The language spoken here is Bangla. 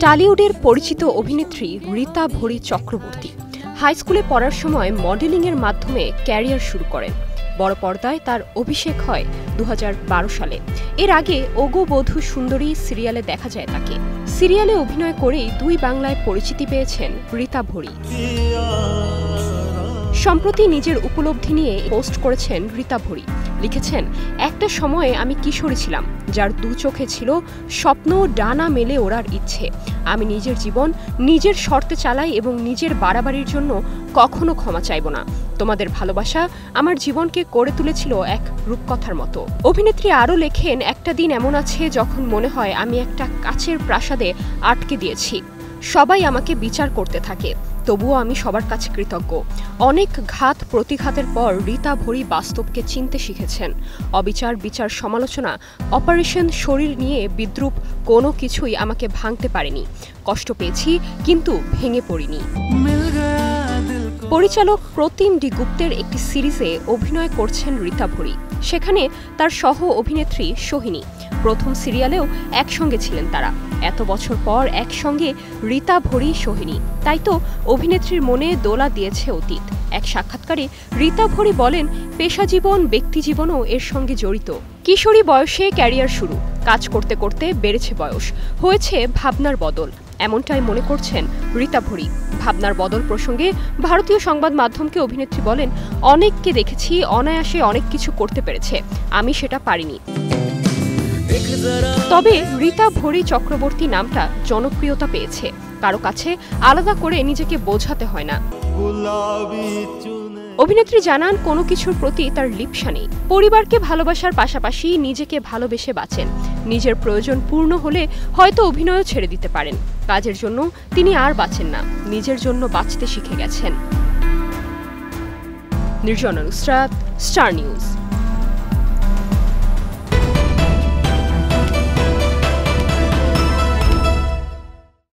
টালিউডের পরিচিত অভিনেত্রী রীতা ভরি চক্রবর্তী হাই স্কুলে পড়ার সময় মডেলিংয়ের মাধ্যমে ক্যারিয়ার শুরু করেন। বড় পর্দায় তার অভিষেক হয় 2012 সালে। এর আগে ওগো বধূ সুন্দরী সিরিয়ালে দেখা যায় তাকে। সিরিয়ালে অভিনয় করেই দুই বাংলায় পরিচিতি পেয়েছেন রীতা ভরি। সম্প্রতি নিজের উপলব্ধি নিয়ে পোস্ট করেছেন রীতা ভরি। লিখেছেন, একটা সময়ে আমি কিশোরী ছিলাম, যার দু চোখে ছিল স্বপ্ন ডানা মেলে ওড়ার ইচ্ছে। আমি নিজের জীবন নিজের শর্তে চালাই এবং নিজের বাড়াবাড়ির জন্য কখনো ক্ষমা চাইব না। তোমাদের ভালোবাসা আমার জীবনকে করে তুলেছিল এক রূপকথার মতো। অভিনেত্রী আরও লেখেন, একটা দিন এমন আছে যখন মনে হয় আমি একটা কাচের প্রাসাদে আটকে দিয়েছি। সবাই আমাকে বিচার করতে থাকে, তবুও আমি সবার কাছে কৃতজ্ঞ। অনেক ঘাত প্রতিঘাতের পর রীতা ভরি বাস্তবকে চিনতে শিখেছেন। অবিচার, বিচার, সমালোচনা, অপারেশন শরীর নিয়ে বিদ্রূপ কোনো কিছুই আমাকে ভাঙতে পারেনি। কষ্ট পেয়েছি, কিন্তু ভেঙে পড়িনি। পরিচালক প্রতিম ডি গুপ্তের একটি সিরিজে অভিনয় করছেন রীতা ভরি। সেখানে তার সহ অভিনেত্রী সোহিনী। প্রথম সিরিয়ালেও একসঙ্গে ছিলেন তারা। এত বছর পর একসঙ্গে রীতা ভরি সোহিনী, তাই তো অভিনেত্রীর মনে দোলা দিয়েছে অতীত। এক সাক্ষাৎকারে রীতা ভরি বলেন, পেশা জীবন, ব্যক্তি জীবনও এর সঙ্গে জড়িত। কিশোরী বয়সে ক্যারিয়ার শুরু, কাজ করতে করতে বেড়েছে বয়স, হয়েছে ভাবনার বদল। এমনটাই মনে করছেন রীতা ভরি। ভাবনার বদল প্রসঙ্গে ভারতীয় সংবাদ মাধ্যমকে অভিনেত্রী বলেন, অনেককে দেখেছি অনায়াসে অনেক কিছু করতে পেরেছে, আমি সেটা পারিনি। তবে রীতা ভরি চক্রবর্তী নামটা জনপ্রিয়তা পেয়েছে, কারো কাছে আলাদা করে নিজেকে বোঝাতে হয় না। অভিনেত্রী জানান, কোনো কিছুর প্রতি তার লিপ্সা নেই। পরিবারকে ভালোবাসার পাশাপাশি নিজেকে ভালোবেসে বাঁচেন। নিজের প্রয়োজন পূর্ণ হলে হয়তো অভিনয়ও ছেড়ে দিতে পারেন। কাজের জন্য তিনি আর বাঁচেন না, নিজের জন্য বাঁচতে শিখে গেছেন। Nirjona Nusrat, star news.